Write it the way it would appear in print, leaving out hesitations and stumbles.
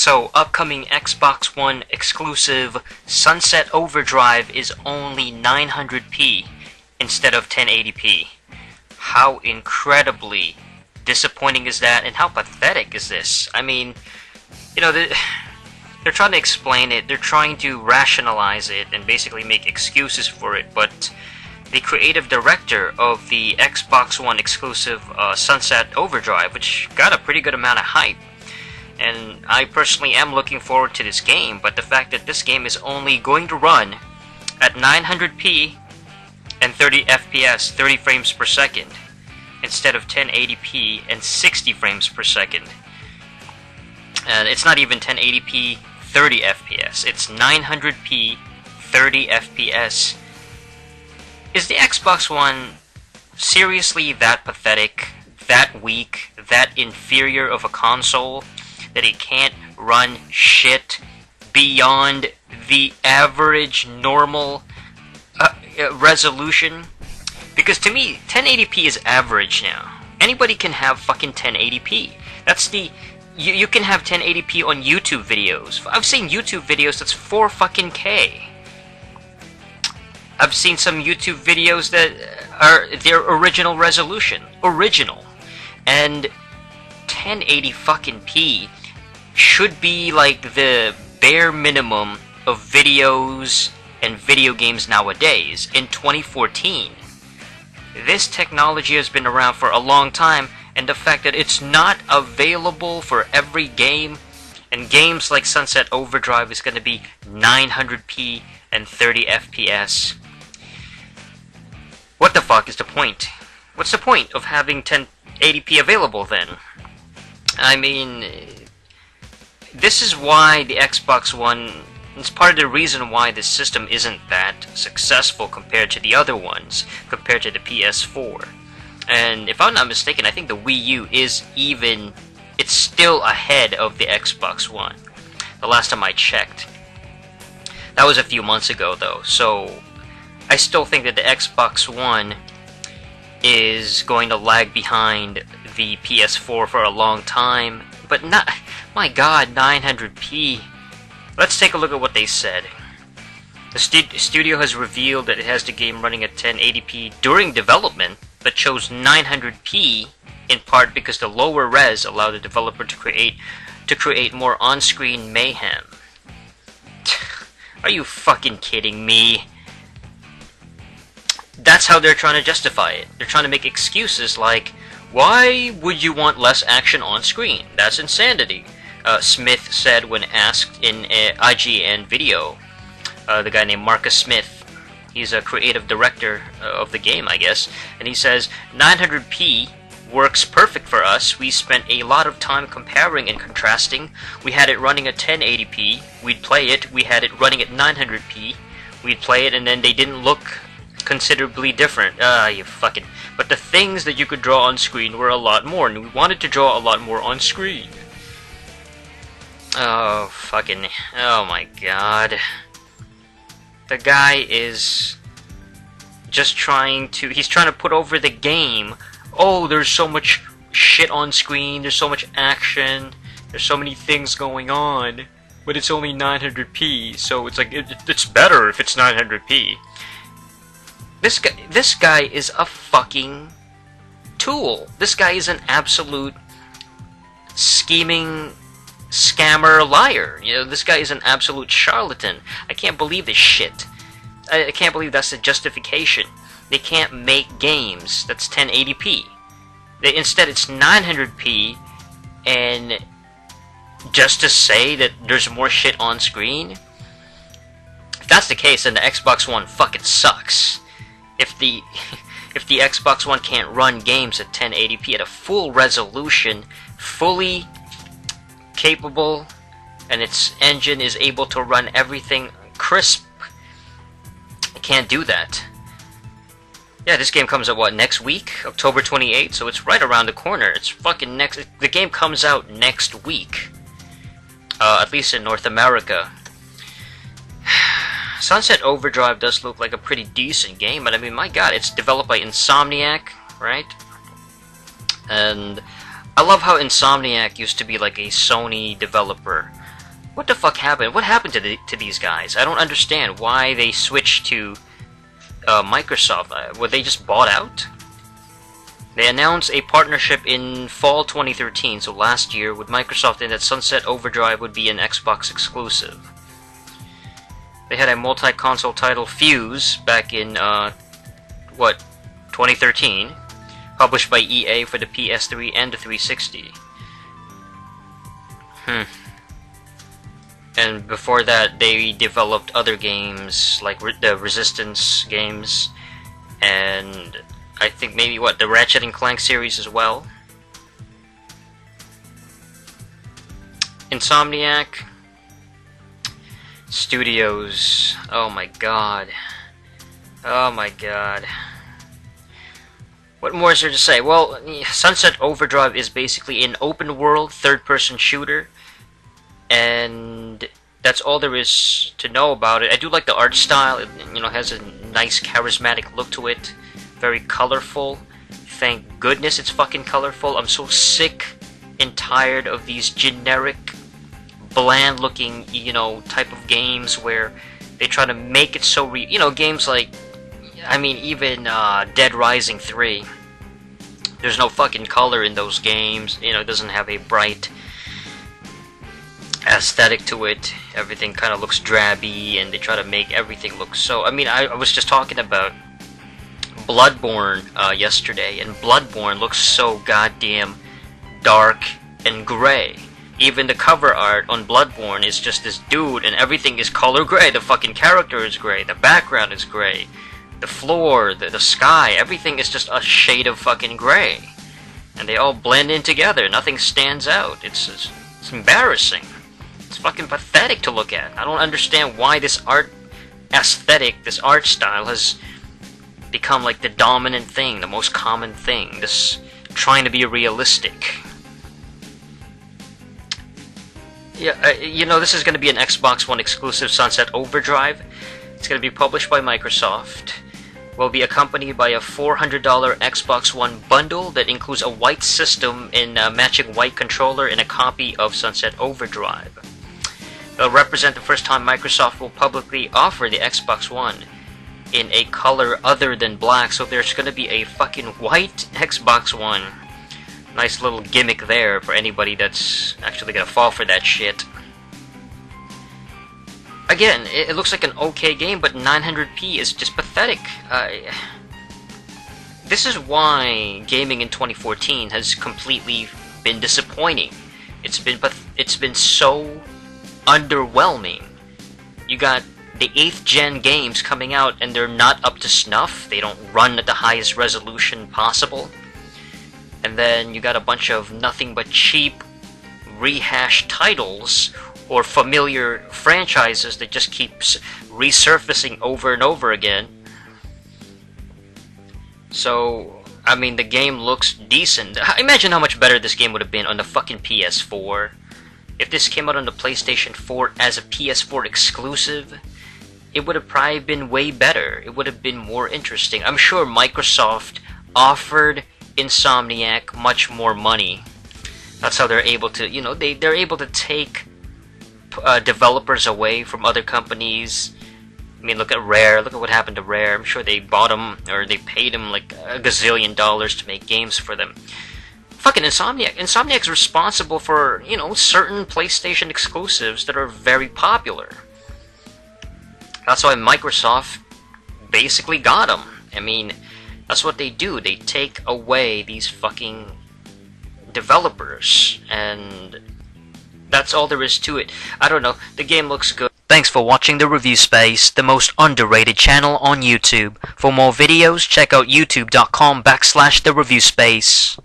So, upcoming Xbox One exclusive Sunset Overdrive is only 900p instead of 1080p. How incredibly disappointing is that, and how pathetic is this? I mean, you know, they're trying to explain it, they're trying to rationalize it, and basically make excuses for it, but the creative director of the Xbox One exclusive Sunset Overdrive, which got a pretty good amount of hype, and I personally am looking forward to this game, but the fact that this game is only going to run at 900p and 30 FPS, 30 frames per second, instead of 1080p and 60 frames per second. And it's not even 1080p 30 FPS, it's 900p 30 FPS. Is the Xbox One seriously that pathetic, that weak, that inferior of a console that it can't run shit beyond the average normal resolution? Because to me, 1080p is average now. Anybody can have fucking 1080p. That's the... You can have 1080p on YouTube videos. I've seen YouTube videos that's 4 fucking K. I've seen some YouTube videos that are their original resolution. Original. And 1080 fucking p should be like the bare minimum of videos and video games nowadays in 2014. This technology has been around for a long time, and the fact that it's not available for every game, and games like Sunset Overdrive is going to be 900p and 30 FPS. What the fuck is the point? What's the point of having 1080p available then? I mean, this is why the Xbox One, it's part of the reason why this system isn't that successful compared to the other ones, compared to the PS4. And if I'm not mistaken, I think the Wii U is even, it's still ahead of the Xbox One. The last time I checked. That was a few months ago though, so I still think that the Xbox One is going to lag behind the PS4 for a long time, but not, my god, 900p. Let's take a look at what they said. The studio has revealed that it has the game running at 1080p during development, but chose 900p in part because the lower res allowed the developer to create more on-screen mayhem. Are you fucking kidding me? That's how they're trying to justify it. They're trying to make excuses like, why would you want less action on screen? That's insanity. Smith said when asked in an IGN video. The guy named Marcus Smith. He's a creative director of the game, I guess. And he says, 900p works perfect for us. We spent a lot of time comparing and contrasting. We had it running at 1080p. We'd play it. We had it running at 900p. We'd play it, and then they didn't look considerably different. You fucking... But the things that you could draw on screen were a lot more, and we wanted to draw a lot more on screen. Oh, fucking... Oh my god. The guy is just trying to... He's trying to put over the game. Oh, there's so much shit on screen, there's so much action, there's so many things going on, but it's only 900p, so it's like, it's better if it's 900p. This guy is a fucking tool. This guy is an absolute scheming scammer liar. You know, this guy is an absolute charlatan. I can't believe this shit. I can't believe that's the justification. They can't make games that's 1080p. Instead it's 900p, and just to say that there's more shit on screen? If that's the case, then the Xbox One fucking sucks. If the Xbox One can't run games at 1080p at a full resolution, fully capable, and its engine is able to run everything crisp, it can't do that. Yeah, this game comes out, what, next week? October 28th, so it's right around the corner. It's fucking next... The game comes out next week. At least in North America. Sunset Overdrive does look like a pretty decent game, but I mean, my god, it's developed by Insomniac, right? And I love how Insomniac used to be like a Sony developer. What the fuck happened? What happened to these guys? I don't understand why they switched to Microsoft. Were they just bought out? They announced a partnership in fall 2013, so last year, with Microsoft, and that Sunset Overdrive would be an Xbox exclusive. They had a multi-console title, Fuse, back in, 2013, published by EA for the PS3 and the 360. And before that, they developed other games, like the Resistance games, and I think maybe, the Ratchet and Clank series as well. Insomniac Studios, oh my god. Oh my god. What more is there to say? Well, Sunset Overdrive is basically an open-world, third-person shooter, and that's all there is to know about it. I do like the art style. It, has a nice, charismatic look to it. Very colorful. Thank goodness it's fucking colorful. I'm so sick and tired of these generic, bland-looking, type of games where they try to make it so games like, even Dead Rising 3. There's no fucking color in those games. It doesn't have a bright aesthetic to it. Everything kind of looks drabby, and they try to make everything look so... I was just talking about Bloodborne yesterday, and Bloodborne looks so goddamn dark and gray. Even the cover art on Bloodborne is just this dude, and everything is color gray. The fucking character is gray, the background is gray, the floor, the sky, everything is just a shade of fucking gray. And they all blend in together, nothing stands out. It's embarrassing. It's fucking pathetic to look at. I don't understand why this art aesthetic, this art style has become like the dominant thing, the most common thing. This trying to be realistic. Yeah, this is going to be an Xbox One exclusive, Sunset Overdrive. It's going to be published by Microsoft. Will be accompanied by a $400 Xbox One bundle that includes a white system and a matching white controller and a copy of Sunset Overdrive. It'll represent the first time Microsoft will publicly offer the Xbox One in a color other than black, so there's going to be a fucking white Xbox One. Nice little gimmick there for anybody that's actually going to fall for that shit. Again, it looks like an okay game, but 900p is just pathetic. This is why gaming in 2014 has completely been disappointing. It's been so underwhelming. You got the 8th gen games coming out, and they're not up to snuff. They don't run at the highest resolution possible. And then you got a bunch of nothing but cheap, rehashed titles or familiar franchises that just keeps resurfacing over and over again. So, the game looks decent. Imagine how much better this game would have been on the fucking PS4. If this came out on the PlayStation 4 as a PS4 exclusive, it would have probably been way better. It would have been more interesting. I'm sure Microsoft offered Insomniac much more money. That's how they're able to, they're able to take developers away from other companies. Look at Rare. Look at what happened to Rare. I'm sure they bought them, or they paid them like a gazillion dollars to make games for them. Fucking Insomniac. Insomniac's responsible for, certain PlayStation exclusives that are very popular. That's why Microsoft basically got them. That's what they do. They take away these fucking developers, and that's all there is to it. I don't know. The game looks good. Thanks for watching The Review Space, the most underrated channel on YouTube. For more videos, check out youtube.com/TheReviewSpace.